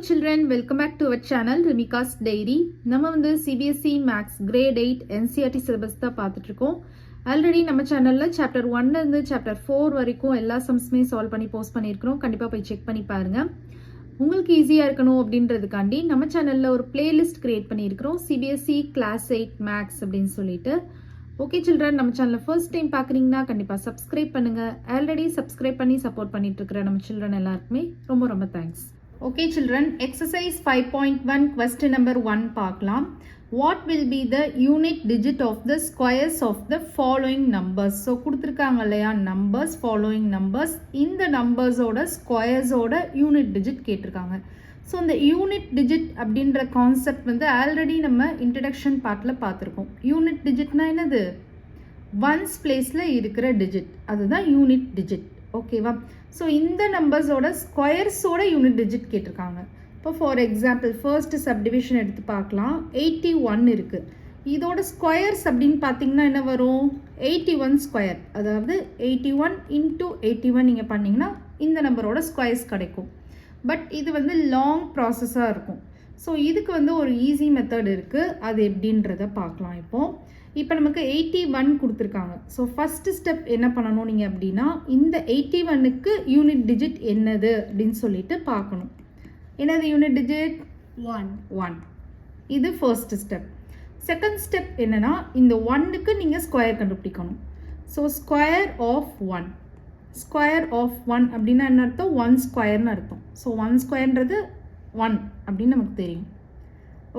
children, welcome back to our channel Rimika's Diary. நம்ம வந்து CBSE Maths Grade 8 NCERT syllabus தான் பார்த்துட்டு இருக்கோம். ஆல்ரெடி நம்ம சேனல்ல சாப்டர் 1ல இருந்து சாப்டர் 4 வரைக்கும் எல்லா சம்ஸுமே சால்வ் பண்ணி போஸ்ட் பண்ணியிருக்கிறோம். கண்டிப்பா போய் செக் பண்ணி பாருங்க. உங்களுக்கு ஈஸியா இருக்கணும் அப்படின்றதுக்காண்டி நம்ம சேனல்ல ஒரு பிளேலிஸ்ட் கிரியேட் பண்ணியிருக்கிறோம். CBSE Class 8 Maths அப்படின்னு சொல்லிட்டு. ஓகே சில்ட்ரன், நம்ம சேனலை ஃபர்ஸ்ட் டைம் பார்க்குறீங்கன்னா கண்டிப்பாக சப்ஸ்கிரைப் பண்ணுங்க. ஆல்ரெடி சப்ஸ்கிரைப் பண்ணி சப்போர்ட் பண்ணிட்டு இருக்கிற நம்ம சில்ட்ரன் எல்லாருக்குமே ரொம்ப ரொம்ப thanks. Okay children, exercise 5.1 question number 1 பார்க்கலாம். What will be the unit digit of the squares of the following numbers? So கொடுத்திருக்காங்க இல்லையா numbers, following numbers. இந்த numbers ஓட squares ஓட unit digit கேட்டிருக்காங்க. So இந்த unit digit அப்படின்ற கான்செப்ட் வந்து ஆல்ரெடி நம்ம introduction பார்ட்ல பார்த்திருக்கோம். unit digitனா என்னது? ones placeல இருக்கிற digit, அதுதான் unit digit. ஓகேவா? ஸோ இந்த நம்பர்ஸோட ஸ்கொயர்ஸோட யூனிட் டிஜிட் கேட்டிருக்காங்க. இப்போ ஃபார் எக்ஸாம்பிள் ஃபர்ஸ்ட் சப்டிவிஷன் எடுத்து பார்க்கலாம். 81 இருக்குது. இதோட ஸ்கொயர்ஸ் அப்படின்னு பார்த்தீங்கன்னா என்ன வரும்? 81 ஸ்கொயர், அதாவது 81 இன்ட்டு 81 நீங்கள் பண்ணிங்கன்னா இந்த நம்பரோட ஸ்கொயர்ஸ் கிடைக்கும். பட் இது வந்து லாங் ப்ராசஸாக இருக்கும். ஸோ இதுக்கு வந்து ஒரு ஈஸி மெத்தட் இருக்குது. அது எப்படின்றத பார்க்கலாம். இப்போ நமக்கு 81 கொடுத்துருக்காங்க. ஸோ ஃபஸ்ட்டு ஸ்டெப் என்ன பண்ணணும் நீங்கள் அப்படின்னா, இந்த 81க்கு யூனிட் டிஜிட் என்னது அப்படின்னு சொல்லிட்டு பார்க்கணும். என்னது யூனிட் டிஜிட்? 1. இது ஃபர்ஸ்ட் ஸ்டெப். செகண்ட் ஸ்டெப் என்னன்னா, இந்த 1க்கு நீங்கள் ஸ்கொயர் கண்டுபிடிக்கணும். So square of 1. Square of 1 அப்படின்னா என்ன அர்த்தம்? 1 ஸ்கொயர்னு அர்த்தம். ஸோ 1 ஸ்கொயர்ன்றது 1 அப்படின்னு நமக்கு தெரியும்.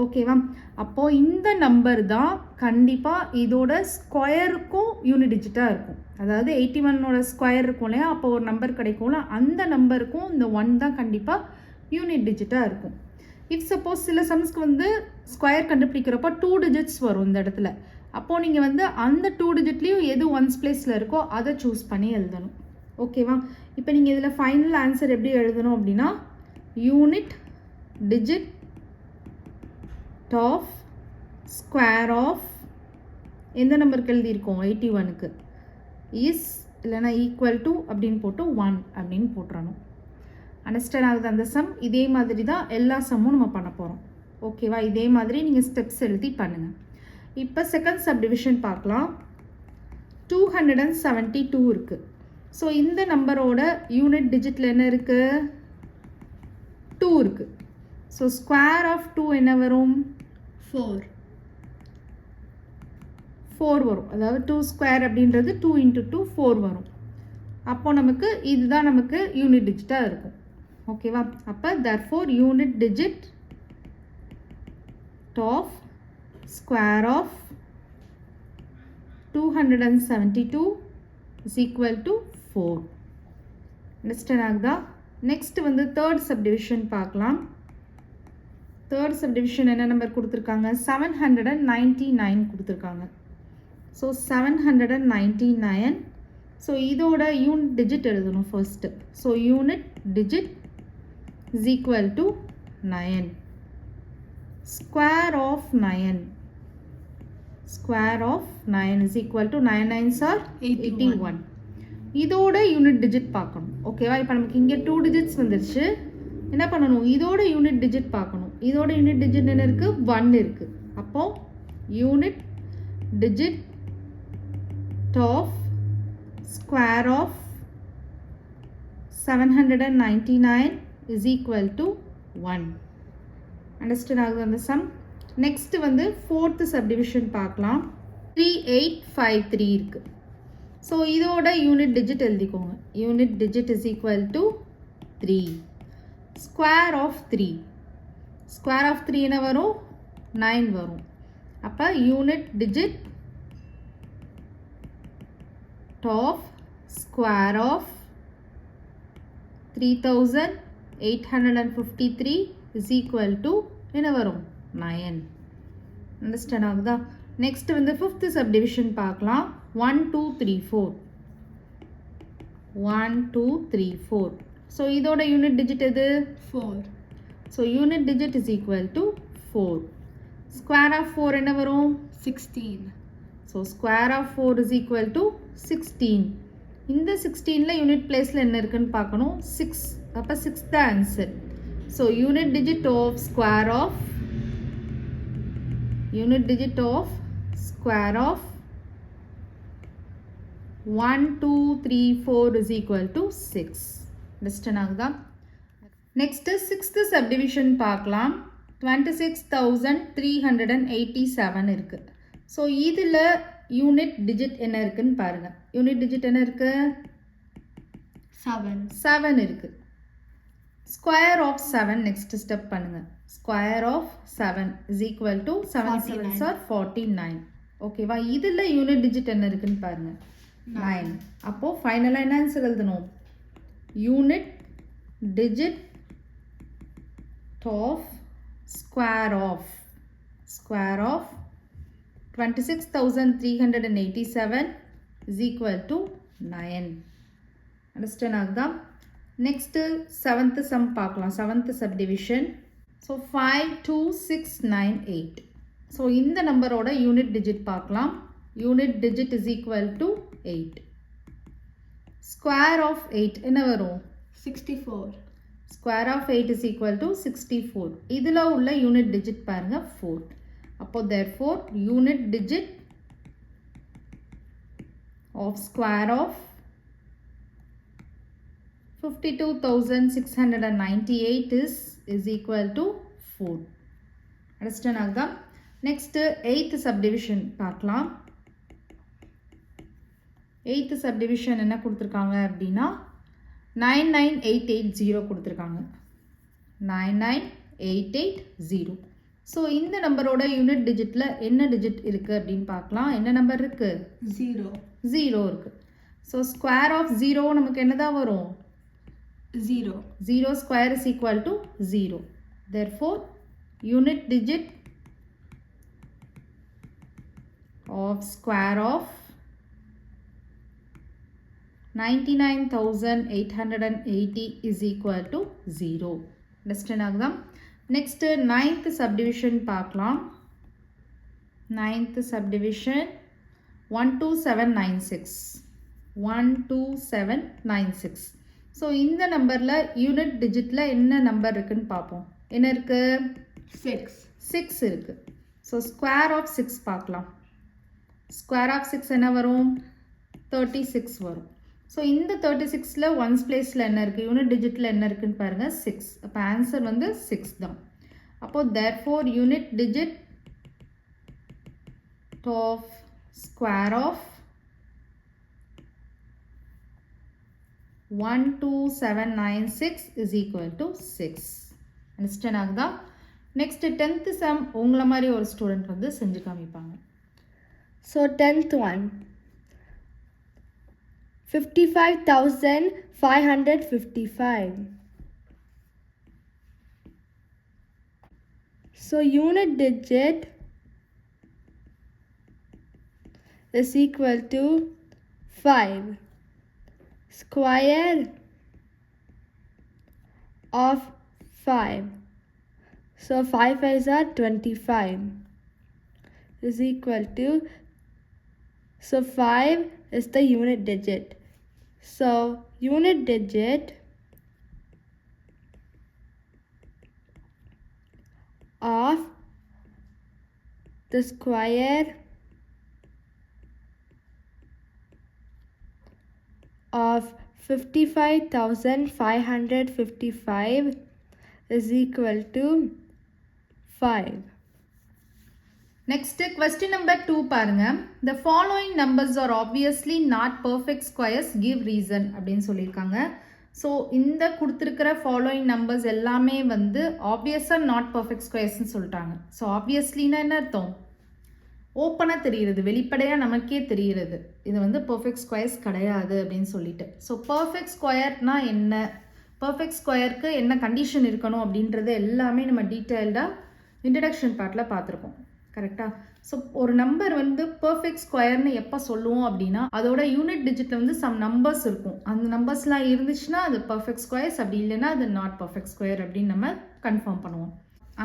ஓகேவா? அப்போது இந்த நம்பர் தான் கண்டிப்பாக இதோட ஸ்கொயருக்கும் யூனிட் டிஜிட்டாக இருக்கும். அதாவது 81ஓட ஸ்கொயர் இருக்கும் இல்லையா, அப்போ ஒரு நம்பர் கிடைக்கும்ல, அந்த நம்பருக்கும் இந்த 1 தான் கண்டிப்பாக யூனிட் டிஜிட்டாக இருக்கும். இஃப் சப்போஸ் சில சம்ஸ்க்கு வந்து ஸ்கொயர் கண்டுபிடிக்கிறப்போ 2 டிஜிட்ஸ் வரும் இந்த இடத்துல. அப்போது நீங்கள் வந்து அந்த 2 டிஜிட்லேயும் எது ஒன்ஸ் பிளேஸில் இருக்கோ அதை சூஸ் பண்ணி எழுதணும். ஓகேவா? இப்போ நீங்கள் இதில் ஃபைனல் ஆன்சர் எப்படி எழுதணும் அப்படின்னா, unit digit of square of எந்த நம்பருக்கு எழுதியிருக்கோம்? 81க்கு இஸ் இல்லைனா ஈக்குவல் டு அப்படின்னு போட்டு 1 அப்படின்னு போட்டுறணும். அண்டர்ஸ்டாண்ட் ஆகுது அந்த சம்? இதே மாதிரி தான் எல்லா சம்மும் நம்ம பண்ண போகிறோம். ஓகேவா? இதே மாதிரி நீங்கள் ஸ்டெப்ஸ் எழுதி பண்ணுங்கள். இப்போ செகண்ட் சப்டிவிஷன் பார்க்கலாம். 272 இருக்குது. ஸோ இந்த நம்பரோட யூனிட் டிஜிட்டில் என்ன இருக்குது? 2 இருக்குது. ஸோ ஸ்கொயர் ஆஃப் 2 என்ன வரும்? 4 வரும். அதாவது 2 ஸ்கொயர் அப்படின்றது 2 இன்ட்டு 2 4 வரும். அப்போது நமக்கு இதுதான் நமக்கு யூனிட் டிஜிட்டாக இருக்கும். ஓகேவா? அப்போ therefore unit digit of square of 272 is equal to 4. Understand ஆகுதா? நெக்ஸ்ட் வந்து தேர்ட் சப்டிவிஷன் பார்க்கலாம். தேர்ட் சப்டிவிஷன் என்ன நம்பர் கொடுத்துருக்காங்க? 799 கொடுத்துருக்காங்க. ஸோ 799. ஸோ இதோட யூனிட் டிஜிட் எழுதணும் first. So unit digit is equal to 9. Square of 9. Square of 9 is equal to 9 9s are 81. இதோட unit digit பார்க்கணும். ஓகேவா? இப்போ நமக்கு இங்கே 2 டிஜிட்ஸ் வந்துருச்சு. என்ன பண்ணணும்? இதோட யூனிட் டிஜிட் பார்க்கணும். இதோட யூனிட் டிஜிட் என்ன இருக்குது? 1 இருக்குது. அப்போது unit digit of square of 799 is equal to 1. Understand ஆகுது அந்த சம்? நெக்ஸ்ட் வந்து ஃபோர்த்து சப்டிவிஷன் பார்க்கலாம். 3853 இருக்குது. ஸோ இதோட யூனிட் டிஜிட் எழுதிக்கோங்க. Unit digit is equal to 3. Square of 3. Square of 3 என்ன வரும்? 9 வரும். அப்போ unit digit of square of 3853 is equal to என்ன வரும்? 9. அண்டர்ஸ்டாண்ட் ஆகுதா? நெக்ஸ்ட் வந்து ஃபிஃப்த் சப்டிவிஷன் பார்க்கலாம். 1 2 3 4. 1 2 3 4. ஸோ இதோட யூனிட் டிஜிட் எது? 4. So unit digit is equal to 4. Square of 4 என்ன வரும்? 16. So square of 4 is equal to 16. இந்த 16ல் யூனிட் பிளேஸில் என்ன இருக்குன்னு பார்க்கணும்? 6. அப்போ 6 தான் answer. So unit digit of square of 1 2 3 4 is equal to 6. Understand ஆகுதா? Next sixth subdivision பார்க்கலாம். 26,387 இருக்கு. ஸோ இதில் யூனிட் டிஜிட் என்ன இருக்குன்னு பாருங்க. யூனிட் டிஜிட் என்ன இருக்கு? 7 இருக்கு. ஸ்கொயர் ஆஃப் 7 நெக்ஸ்ட் ஸ்டெப் பண்ணுங்க. Square of 7 is equal to 7 7s are 49. ஓகேவா? இதில் யூனிட் டிஜிட் என்ன இருக்குன்னு பாருங்க. 9. அப்போ ஃபைனலாக என்ன ஆன்சர் எழுதணும்? Unit digit of square of 26,387 is equal to 9. Understand ஆகுதா? Next 7th sum பார்க்கலாம். 7th subdivision. So 5 2 6 9 8. So இந்த நம்பரோட யூனிட் டிஜிட் பார்க்கலாம். Unit digit is equal to 8. Square of 8 என்ன வரும்? 64. Square of 8 is equal to 64. இதில் உள்ள யூனிட் டிஜிட் பாருங்க 4. அப்போ therefore unit digit of square of 52,698 is equal to 4. Understand ஆகுதா? Next 8th subdivision பார்க்கலாம். 8th subdivision என்ன கொடுத்துருக்காங்க அப்படின்னா 99880 கொடுத்துருக்காங்க. 99880. ஸோ இந்த நம்பரோட யூனிட் டிஜிட்டில் என்ன டிஜிட் இருக்குது அப்படின்னு பார்க்கலாம். என்ன நம்பர் இருக்குது? 0 இருக்குது. ஸோ ஸ்கொயர் ஆஃப் 0 நமக்கு என்னதான் வரும்? 0 square is equal to 0. therefore unit digit of square of 99,880 is equal to 0. Understand ஆகுதா? Next 9th subdivision பார்க்கலாம். 9th subdivision 12796. 12796. ஸோ இந்த நம்பரில் யூனிட் டிஜிட்டில் என்ன நம்பர் இருக்குன்னு பார்ப்போம். என்ன இருக்கு? 6 இருக்கு. ஸோ ஸ்கொயர் ஆஃப் 6 பார்க்கலாம். ஸ்கொயர் ஆஃப் 6 என்ன வரும்? 36 வரும். ஸோ இந்த 36ல் ஒன்ஸ் பிளேஸில் என்ன இருக்குது? யூனிட் டிஜிட்டில் என்ன இருக்குன்னு பாருங்கள் 6. அப்போ ஆன்சர் வந்து 6 தான். அப்போது therefore unit digit of square of 12796 is equal to 6. Understand ஆகுதா? நெக்ஸ்ட் 10th சம் உங்களை மாதிரி ஒரு ஸ்டூடெண்ட் வந்து செஞ்சு காமிப்பாங்க. So 10th one 55,555. So unit digit is equal to 5. Square of 5. So 5 5s are 25 is equal to, so 5 is the unit digit. So unit digit of the square of 55,555 is equal to 5. Next question number 2 பாருங்க. The following numbers are obviously not perfect squares, give reason அப்படின்னு சொல்லியிருக்காங்க. So இந்த கொடுத்துருக்கிற following numbers எல்லாமே வந்து ஆப்வியஸாக not perfect ஸ்கொயர்ஸ்ன்னு சொல்லிட்டாங்க. So ஆப்வியஸ்லின்னா என்ன அர்த்தம்? ஓப்பனாக தெரிகிறது, வெளிப்படையாக நமக்கே தெரிகிறது இது வந்து பர்ஃபெக்ட் ஸ்கொயர்ஸ் கிடையாது அப்படின்னு சொல்லிட்டு. ஸோ பர்ஃபெக்ட் ஸ்கொயர்னா என்ன, பர்ஃபெக்ட் ஸ்கொயருக்கு என்ன கண்டிஷன் இருக்கணும் அப்படின்றது எல்லாமே நம்ம டீட்டெயில்டாக இன்ட்ரடக்ஷன் பார்ட்டில் பார்த்துருக்கோம். கரெக்டாக? ஸோ ஒரு நம்பர் வந்து பர்ஃபெக்ட் ஸ்கொயர்னு எப்போ சொல்லுவோம் அப்படின்னா அதோட யூனிட் டிஜிட்டில் வந்து சம் நம்பர்ஸ் இருக்கும். அந்த நம்பர்ஸ்லாம் இருந்துச்சுன்னா அது பர்ஃபெக்ட் ஸ்கொயர்ஸ், அப்படி இல்லைன்னா அது நாட் பர்ஃபெக்ட் ஸ்கொயர் அப்படின்னு நம்ம கன்ஃபார்ம் பண்ணுவோம்.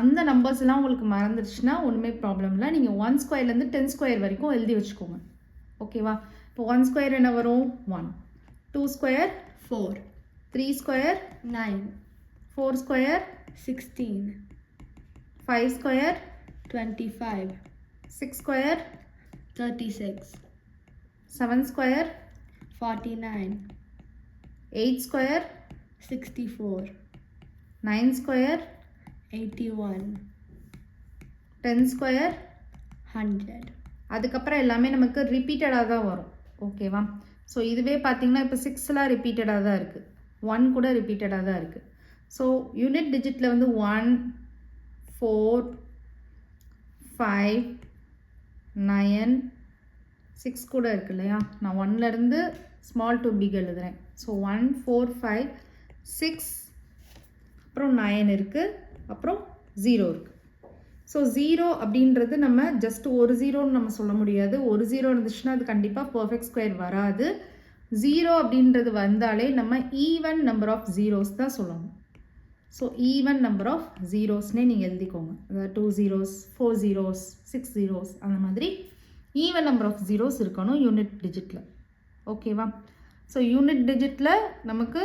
அந்த நம்பர்ஸ்லாம் உங்களுக்கு மறந்துடுச்சுன்னா ஒன்றுமே ப்ராப்ளம் இல்லை. நீங்கள் 1 ஸ்கொயர்லேருந்து 10 ஸ்கொயர் வரைக்கும் எழுதி வச்சுக்கோங்க. ஓகேவா? இப்போ 1 ஸ்கொயர் என்ன வரும்? 1. 2 square 4. 3 square 9. 4 square 16. 5 square, 25. 6 square, 36. 7 square, 49. 8 square, 64. 9 square, 81. 10 square. 100. அதுக்கப்புறம் எல்லாமே நமக்கு ரிப்பீட்டடாக தான் வரும். ஓகேவா? ஸோ இதுவே பார்த்தீங்கன்னா இப்போ 6லாம் ரிப்பீட்டடாக தான் இருக்குது, 1 கூட ரிப்பீட்டடாக தான் இருக்குது. ஸோ யூனிட் டிஜிட்டில் வந்து 1, 4, 5, 9, 6 கூட இருக்கு இல்லையா? நான் 1லேருந்து ஸ்மால் டு பிக் எழுதுகிறேன். ஸோ 1, 4, 5, 6, அப்புறம் 9 இருக்குது, அப்புறம் 0 இருக்குது. ஸோ 0 அப்படின்றது நம்ம ஜஸ்ட் ஒரு 0ன்னு நம்ம சொல்ல முடியாது. ஒரு 0 இருந்துச்சுன்னா அது கண்டிப்பாக பர்ஃபெக்ட் ஸ்கொயர் வராது. 0 அப்படின்றது வந்தாலே நம்ம ஈவன் நம்பர் ஆஃப் ஜீரோஸ் தான் சொல்லணும். ஸோ ஈவன் நம்பர் ஆஃப் ஜீரோஸ்னே நீங்கள் எழுதிக்கோங்க. அதாவது 2 zeros, 4 zeros, 6 zeros அந்த மாதிரி ஈவன் நம்பர் ஆஃப் ஜீரோஸ் இருக்கணும் யூனிட் டிஜிட்டில். ஓகேவா? ஸோ யூனிட் டிஜிட்டில் நமக்கு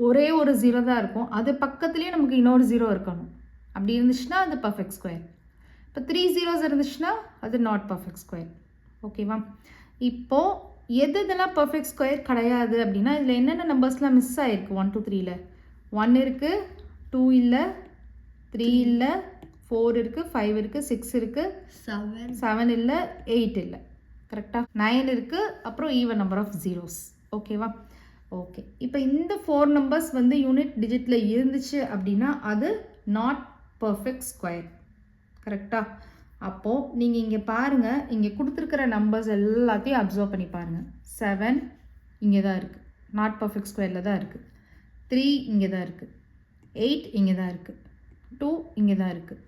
ஒரே ஒரு 0 தான் இருக்கும், அது பக்கத்துலேயே நமக்கு இன்னொரு 0 இருக்கணும். அப்படி இருந்துச்சுன்னா அது பர்ஃபெக்ட் ஸ்கொயர். இப்போ 3 zeros இருந்துச்சுன்னா அது நாட் பர்ஃபெக்ட் ஸ்கொயர். ஓகேவா? இப்போது எதெல்லாம் பர்ஃபெக்ட் ஸ்கொயர் கிடையாது அப்படின்னா இதில் என்னென்ன நம்பர்ஸ்லாம் மிஸ் ஆகிருக்கு 1 to 3ல்? 1 இருக்குது, 2 இல்லை, 3 இல்லை, 4 இருக்குது, 5 இருக்குது, 6 இருக்குது, 7 இல்லை, 8 இல்லை. கரெக்டாக 9 இருக்குது, அப்புறம் ஈவன் நம்பர் ஆஃப் ஜீரோஸ். ஓகேவா? ஓகே. இப்போ இந்த 4 நம்பர்ஸ் வந்து யூனிட் டிஜிட்டில் இருந்துச்சு அப்படின்னா அது நாட் பர்ஃபெக்ட் ஸ்கொயர். கரெக்டாக? அப்போது நீங்கள் இங்கே பாருங்கள், இங்கே கொடுத்துருக்கிற நம்பர்ஸ் எல்லாத்தையும் அப்சர்வ் பண்ணி பாருங்கள். 7 இங்கே தான் இருக்குது, நாட் பர்ஃபெக்ட் ஸ்கொயரில் தான் இருக்குது. 3 இங்கே தான் இருக்குது, 8 இங்கே தான் இருக்குது, 2 இங்கே தான் இருக்குது.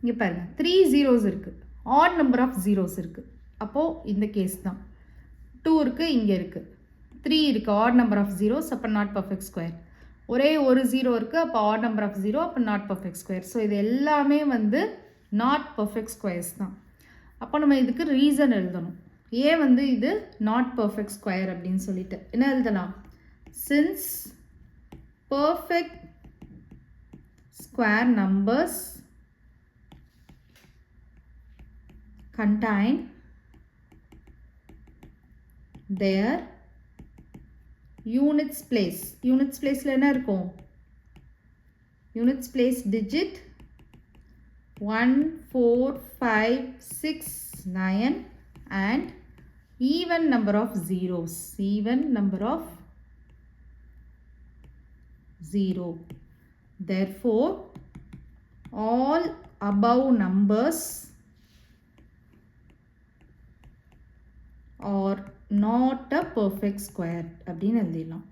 இங்கே பாருங்கள் 3 zeros இருக்குது, ஆட் நம்பர் ஆஃப் ஜீரோஸ் இருக்குது. அப்போது இந்த கேஸ் தான். 2 இருக்குது, இங்கே இருக்குது, 3 இருக்குது, ஆட் நம்பர் ஆஃப் ஜீரோஸ், அப்போ நாட் பர்ஃபெக்ட் ஸ்கொயர். ஒரே ஒரு 0 இருக்குது, அப்போ ஆட் நம்பர் ஆஃப் 0, அப்போ நாட் பர்ஃபெக்ட் ஸ்கொயர். ஸோ இது எல்லாமே வந்து நாட் பர்ஃபெக்ட் ஸ்கொயர்ஸ் தான். அப்போ நம்ம இதுக்கு ரீசன் எழுதணும், ஏன் வந்து இது நாட் பர்ஃபெக்ட் ஸ்கொயர் அப்படின்னு சொல்லிட்டு. என்ன எழுதலாம்? Since perfect square numbers contain their units place. Units placeல என்ன இருக்கும்? Units place digit 1, 4, 5, 6, 9 and even number of zeros. Even number of 0. Therefore, all above numbers or not a perfect square அப்படின்னு எழுதிடலாம்.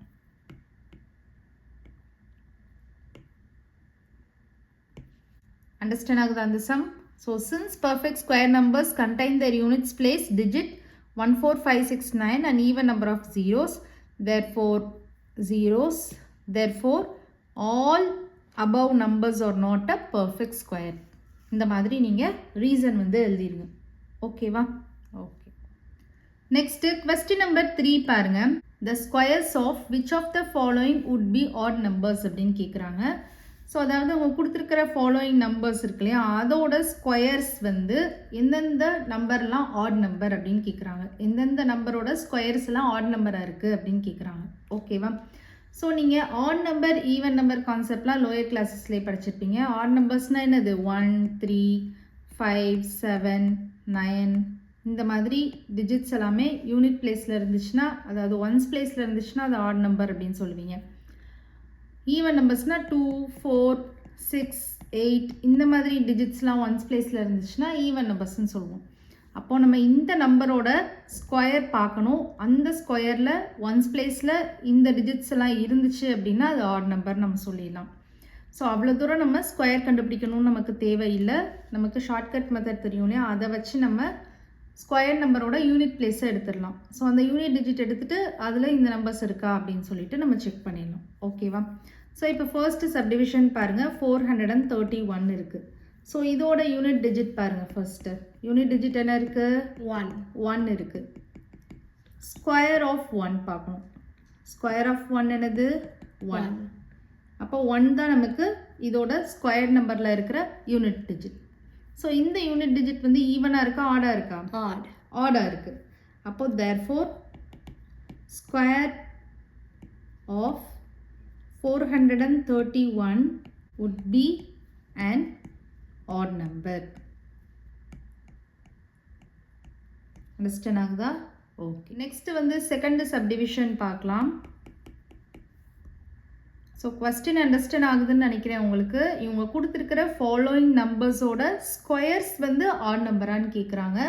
Understand ஆகுதா அந்த sum? So since perfect square numbers contain their units place digit 1, 4, 5, 6, 9 and even number of zeros, therefore all above numbers are not a perfect square. இந்த மாதிரி நீங்கள் reason வந்து எழுதிடுங்க. ஓகேவா? Okay. Next, question number 3 பாருங்க. The squares of which of the following would be odd numbers அப்படின்னு கேட்குறாங்க. So அதாவது அவங்க கொடுத்துருக்கிற ஃபாலோயிங் நம்பர்ஸ் இருக்கு இல்லையா, அதோட ஸ்கொயர்ஸ் வந்து எந்தெந்த நம்பர்லாம் ஆட் நம்பர் அப்படின்னு கேட்குறாங்க. எந்தெந்த நம்பரோட ஸ்கொயர்ஸ் எல்லாம் ஆட் நம்பராக இருக்குது அப்படின்னு கேட்குறாங்க. ஓகேவா? ஸோ நீங்கள் ஆட் நம்பர் ஈவன் நம்பர் கான்செப்ட்லாம் லோயர் கிளாஸஸ்லேயே படிச்சிருப்பீங்க. ஆட் நம்பர்ஸ்னால் என்னது? 1, 3, 5, 7, 9 இந்த மாதிரி டிஜிட்ஸ் எல்லாமே யூனிட் பிளேஸில் இருந்துச்சுன்னா, அதாவது ஒன்ஸ் பிளேஸில் இருந்துச்சுன்னா அது ஆட் நம்பர் அப்படின்னு சொல்லுவீங்க. ஈவன் நம்பர்ஸ்னால் 2, 4, 6, 8 இந்த மாதிரி டிஜிட்ஸ்லாம் ஒன்ஸ் பிளேஸில் இருந்துச்சுன்னா ஈவன் நம்பர்ஸ்ன்னு சொல்லுவோம். அப்போது நம்ம இந்த நம்பரோட ஸ்கொயர் பார்க்கணும். அந்த ஸ்கொயரில் ஒன்ஸ் பிளேஸில் இந்த டிஜிட்ஸ் எல்லாம் இருந்துச்சு அப்படின்னா அது ஆட் நம்பர் நம்ம சொல்லிடலாம். ஸோ அவ்வளோ தூரம் நம்ம ஸ்கொயர் கண்டுபிடிக்கணும்னு நமக்கு தேவையில்லை. நமக்கு ஷார்ட்கட் மெத்தட் தெரியும் இல்லையா, அதை வச்சு நம்ம ஸ்கொயர் நம்பரோட யூனிட் பிளேஸை எடுத்துடலாம். ஸோ அந்த யூனிட் டிஜிட் எடுத்துகிட்டு அதில் இந்த நம்பர்ஸ் இருக்கா அப்படின்னு சொல்லிட்டு நம்ம செக் பண்ணிடலாம். ஓகேவா? ஸோ இப்போ ஃபர்ஸ்ட் சப்டிவிஷன் பாருங்கள், 431 இருக்குது. ஸோ இதோட யூனிட் டிஜிட் பாருங்கள். ஃபர்ஸ்ட்டு யூனிட் டிஜிட் என்ன இருக்குது? 1 இருக்குது. ஸ்கொயர் ஆஃப் 1 பார்க்கணும். ஸ்கொயர் ஆஃப் 1 என்னது? 1. அப்போ 1 தான் நமக்கு இதோட ஸ்கொயர் நம்பரில் இருக்கிற யூனிட் டிஜிட். ஸோ இந்த யூனிட் டிஜிட் வந்து ஈவனாக இருக்கா ஆடாக இருக்கா? Odd. ஆடாக இருக்குது. அப்போது therefore square of 431 would be an odd number. அண்டர்ஸ்டாண்ட் ஆகுதா? ஓகே. நெக்ஸ்ட் வந்து செகண்ட் சப்டிவிஷன் பார்க்கலாம். ஸோ கொஸ்டின் அண்டர்ஸ்டாண்ட் ஆகுதுன்னு நினைக்கிறேன் உங்களுக்கு. இவங்க கொடுத்துருக்கிற ஃபாலோயிங் நம்பர்ஸோட ஸ்கொயர்ஸ் வந்து ஆட் நம்பரான்னு கேட்குறாங்க.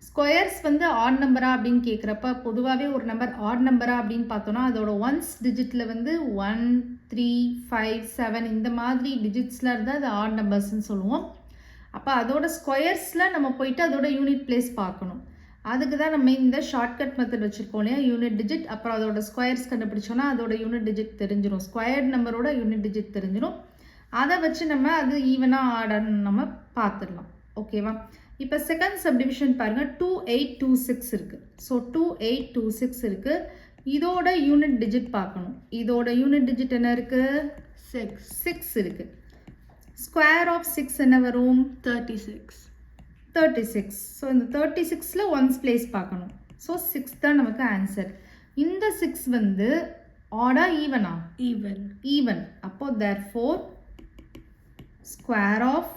ஸ்கொயர்ஸ் வந்து ஆட் நம்பரா அப்படின்னு கேட்குறப்ப பொதுவாகவே ஒரு நம்பர் ஆட் நம்பரா அப்படின்னு பார்த்தோன்னா அதோட ஒன்ஸ் டிஜிட்டில் வந்து 1, 3, 5, 7 இந்த மாதிரி டிஜிட்ஸில் இருந்தால் அது ஆட் நம்பர்ஸ்ன்னு சொல்லுவோம். அப்போ அதோட ஸ்கொயர்ஸில் நம்ம போயிட்டு அதோட யூனிட் பிளேஸ் பார்க்கணும். அதுக்கு தான் நம்ம இந்த ஷார்ட்கட் மெத்தட் வச்சுருக்கோம் இல்லையா? யூனிட் டிஜிட் அப்புறம் அதோட ஸ்கொயர்ஸ் கண்டுபிடிச்சோன்னா அதோட யூனிட் டிஜிட் தெரிஞ்சிடும். ஸ்கொயர்ட் நம்பரோட யூனிட் டிஜிட் தெரிஞ்சிடும். அதை வச்சு நம்ம அது ஈவனாக ஆடான்னு நம்ம பார்த்துடலாம். ஓகேவா? இப்போ செகண்ட் சப்டிவிஷன் பாருங்கள். 2826 இருக்குது. ஸோ 2826 இருக்குது. இதோட யூனிட் டிஜிட் பார்க்கணும். இதோட யூனிட் டிஜிட் என்ன இருக்குது? 6 இருக்குது. ஸ்கொயர் ஆஃப் 6 என்ன வரும்? 36. 36. ஸோ இந்த 36ல் ஒன்ஸ் பிளேஸ் பார்க்கணும். ஸோ 6 தான் நமக்கு ஆன்சர். இந்த 6 வந்து ஆடா ஈவனா? Even. ஈவன். அப்போ therefore square of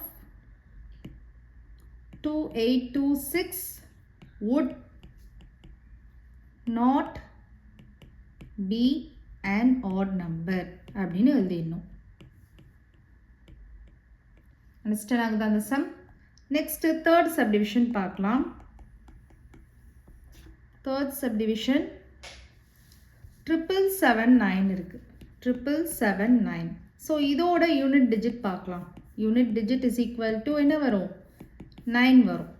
2826 would not be an odd number அப்படின்னு எழுதிடணும். அண்டர்ஸ்டாண்ட் ஆகுதா அந்த சம்? நெக்ஸ்ட் தேர்ட் சப்டிவிஷன் பார்க்கலாம். தேர்ட் சப்டிவிஷன் 777 இருக்கு. 777. ஸோ இதோட யூனிட் டிஜிட் பார்க்கலாம். Unit digit is equal to என்ன வரும்? 9 வரும்.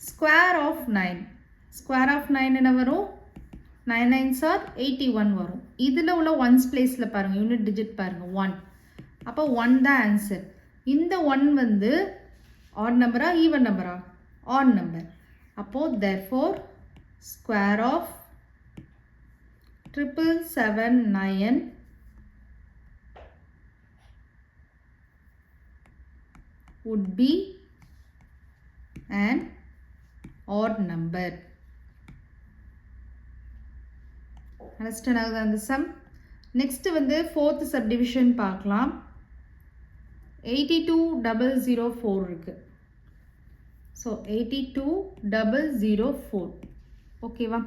Square of 9. ஸ்கொயர் ஆஃப் 9 என்ன வரும்? 9 9s are 81 வரும். இதில் உள்ள ஒன்ஸ் பிளேஸில் பாருங்கள் யூனிட் டிஜிட் பாருங்கள் 1. அப்போ 1 தான் ஆன்சர். இந்த 1 வந்து ஆட் நம்பரா ஈவன் நம்பரா? Odd number. அப்போது therefore square of 777 would be an odd number. Understand ஆகுதா அந்த சம்? நெக்ஸ்ட் வந்து ஃபோர்த் சப்டிவிஷன் பார்க்கலாம். 82004 இருக்கு. ஸோ 82004. ஓகேவா?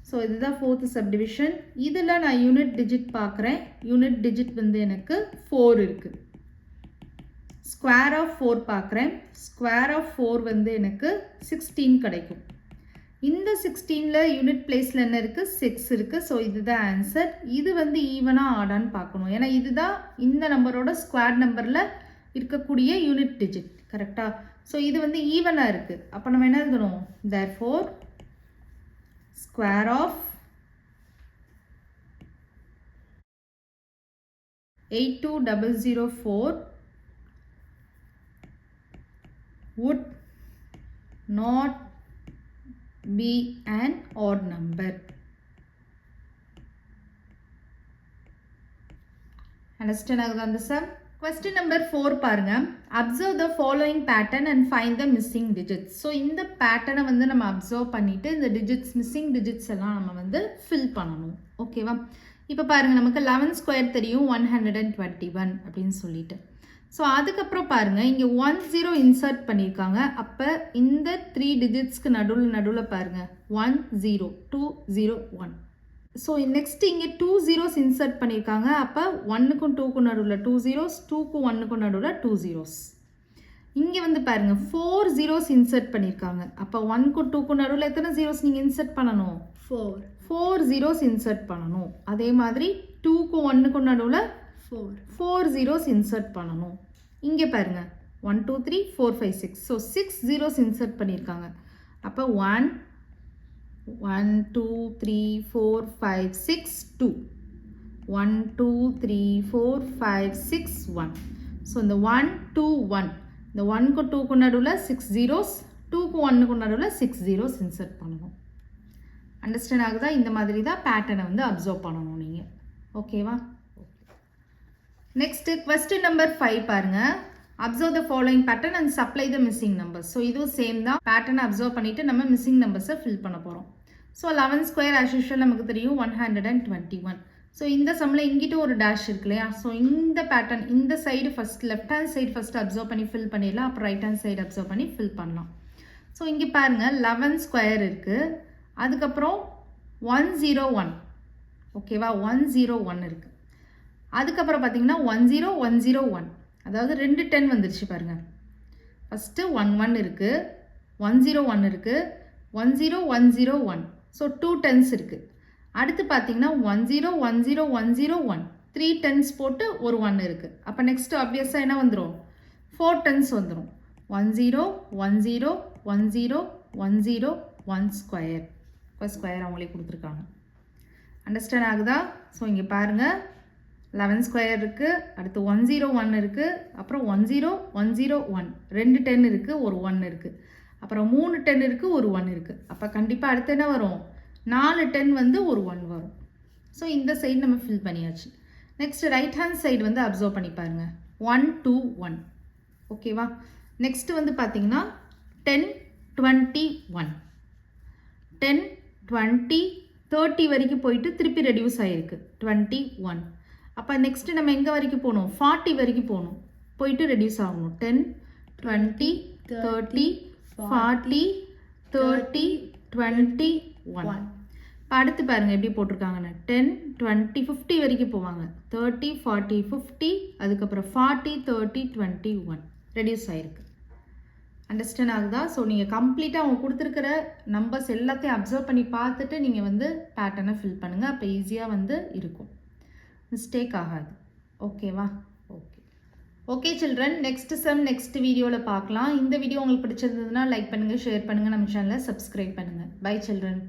ஸோ இதுதான் ஃபோர்த் சப்டிவிஷன். இதில் நான் யூனிட் டிஜிட் பார்க்குறேன். யூனிட் டிஜிட் வந்து எனக்கு 4 இருக்குது. ஸ்கொயர் ஆஃப் 4 பார்க்குறேன். ஸ்கொயர் ஆஃப் 4 வந்து எனக்கு 16 கிடைக்கும். இந்த 16ல் யூனிட் பிளேஸில் என்ன இருக்குது? 6 இருக்குது. ஸோ இதுதான் ஆன்சர். இது வந்து ஈவனாக ஆடான்னு பார்க்கணும். ஏன்னா இதுதான் இந்த நம்பரோட ஸ்கொயர் நம்பரில் இருக்கக்கூடிய யூனிட் டிஜிட். கரெக்டாக? ஸோ இது வந்து ஈவனாக இருக்குது. அப்போ நம்ம என்ன எழுதணும்? Therefore square of 82004 would not be an odd number. Understand ஆகுதா அந்த சம்? Question number 4 பாருங்க. Observe the following pattern and find the missing digits. So இந்த பேட்டர்னை வந்து நம்ம அப்சர்வ் பண்ணிவிட்டு இந்த டிஜிட்ஸ் மிஸ்ஸிங் டிஜிட்ஸ் எல்லாம் நம்ம வந்து ஃபில் பண்ணணும். ஓகேவா? இப்போ பாருங்கள் நமக்கு 11 ஸ்கொயர் தெரியும் 121 அப்படின்னு சொல்லிட்டு. ஸோ அதுக்கப்புறம் பாருங்கள் இங்கே 10 இன்சர்ட் பண்ணியிருக்காங்க. அப்போ இந்த 3 டிஜிட்ஸ்க்கு நடுவில் பாருங்கள் 10 20 1. ஸோ நெக்ஸ்ட் இங்கே 2 zeros இன்சர்ட் பண்ணியிருக்காங்க. அப்போ 1க்கும் 2க்கும் நடுவில் 2 zeros, 2க்கும் 1க்கும் நடுவில் 2 zeros. இங்கே வந்து பாருங்கள் 4 zeros இன்சர்ட் பண்ணியிருக்காங்க. அப்போ 1க்கும் 2க்கும் நடுவில் எத்தனை zeros நீங்கள் இன்சர்ட் பண்ணணும்? 4 zeros இன்சர்ட் பண்ணணும். அதே மாதிரி 2க்கும் 1க்கும் நடுவில் 4 zeros இன்சர்ட் பண்ணணும். இங்கே பாருங்கள் 1 2 3 4 5 6. ஸோ 6 zeros இன்சர்ட் பண்ணியிருக்காங்க. அப்போ 1 1 2 3 4 5 6 2 1 2 3 4 5 6 1. ஸோ இந்த 1 2 1 இந்த 1க்கு 2க்கு நடுவில் 6 zeros, 2க்கு 1க்கு நடுவில் 6 zeros இன்சர்ட் பண்ணணும். அண்டர்ஸ்டாண்ட் ஆகுதா? இந்த மாதிரி தான் பேட்டர்னை வந்து அப்சர்வ் பண்ணணும் நீங்கள். ஓகேவா? நெக்ஸ்ட் கொஸ்டின் நம்பர் 5 பாருங்க. Observe the following pattern and supply the missing numbers. So இதுவும் சேம் தான். பேட்டர்னை அப்சர்வ் பண்ணிட்டு நம்ம மிஸ்ஸிங் நம்பர்ஸை ஃபில் பண்ண போகிறோம். ஸோ 11 ஸ்கொயர் ஆஸ் யூஷுவல் நமக்கு தெரியும் 121. ஸோ இந்த சம்மில் இங்கிட்ட ஒரு டேஷ் இருக்கு இல்லையா? ஸோ இந்த பேட்டர்ன் இந்த side first left hand side first observe பண்ணி ஃபில் பண்ணிடலாம். அப்புறம் ரைட் ஹேண்ட் சைடு அப்சர்வ் பண்ணி ஃபில் பண்ணலாம். ஸோ இங்கே பாருங்கள் 11 ஸ்கொயர் இருக்குது. அதுக்கப்புறம் 101. ஓகேவா? 101 இருக்குது. அதுக்கப்புறம் பார்த்தீங்கன்னா 10101, அதாவது 2 10 வந்துருச்சு பாருங்கள். ஃபஸ்ட்டு 11 இருக்குது, 101 இருக்குது, 10101. ஸோ 2 10s இருக்குது. அடுத்து பார்த்தீங்கன்னா 101010 3 10s போட்டு ஒரு 1 இருக்குது. அப்போ நெக்ஸ்ட் ஆப்வியஸாக என்ன வந்துடும்? 4 10s வந்துடும். 101010 ஸ்கொயர். இப்போ ஸ்கொயர் அவங்களே கொடுத்துருக்காங்க. அண்டர்ஸ்டாண்ட் ஆகுதா? ஸோ இங்கே பாருங்கள் 11 ஸ்கொயர் இருக்குது, அடுத்து 101 இருக்குது, அப்புறம் 10101 2 10 இருக்குது, ஒரு 1 இருக்குது, அப்புறம் 3 10 இருக்குது, ஒரு 1 இருக்குது. அப்போ கண்டிப்பாக அடுத்து என்ன வரும்? 4 10 வந்து ஒரு 1 வரும். ஸோ இந்த சைடு நம்ம ஃபில் பண்ணியாச்சு. நெக்ஸ்ட் ரைட் ஹேண்ட் சைடு வந்து அப்சர்வ் பண்ணி பாருங்கள். 121. ஓகேவா? நெக்ஸ்ட் வந்து பார்த்தீங்கன்னா 1021 10 20 30 வரைக்கும் போயிட்டு திருப்பி ரெடியூஸ் ஆகிருக்கு 21. அப்போ நெக்ஸ்ட்டு நம்ம எங்கே வரைக்கும் போகணும்? 40 வரைக்கும் போகணும், போயிட்டு ரெடியூஸ் ஆகணும். 10 20 30 40 30 21. இப்போ அடுத்து பாருங்கள் எப்படி போட்டிருக்காங்கன்னு. 10 20 50 வரைக்கும் போவாங்க. 30 40 50, அதுக்கப்புறம் 40 30 21 ரெடியூஸ் ஆகிருக்கு. அண்டர்ஸ்டாண்ட் ஆகுதா? ஸோ நீங்கள் கம்ப்ளீட்டாக அவங்க கொடுத்துருக்கிற நம்பர்ஸ் எல்லாத்தையும் அப்சர்வ் பண்ணி பார்த்துட்டு நீங்கள் வந்து பேட்டர்னை ஃபில் பண்ணுங்கள். அப்போ ஈஸியாக வந்து இருக்கும், மிஸ்டேக் ஆகாது. ஓகேவா? Okay children, next sum next வீடியோவில் பார்க்கலாம். இந்த வீடியோ உங்களுக்கு பிடிச்சிருந்ததுன்னா லைக் பண்ணுங்கள், ஷேர் பண்ணுங்கள், நம்ம சேனலை சப்ஸ்கிரைப் பண்ணுங்கள். Bye children.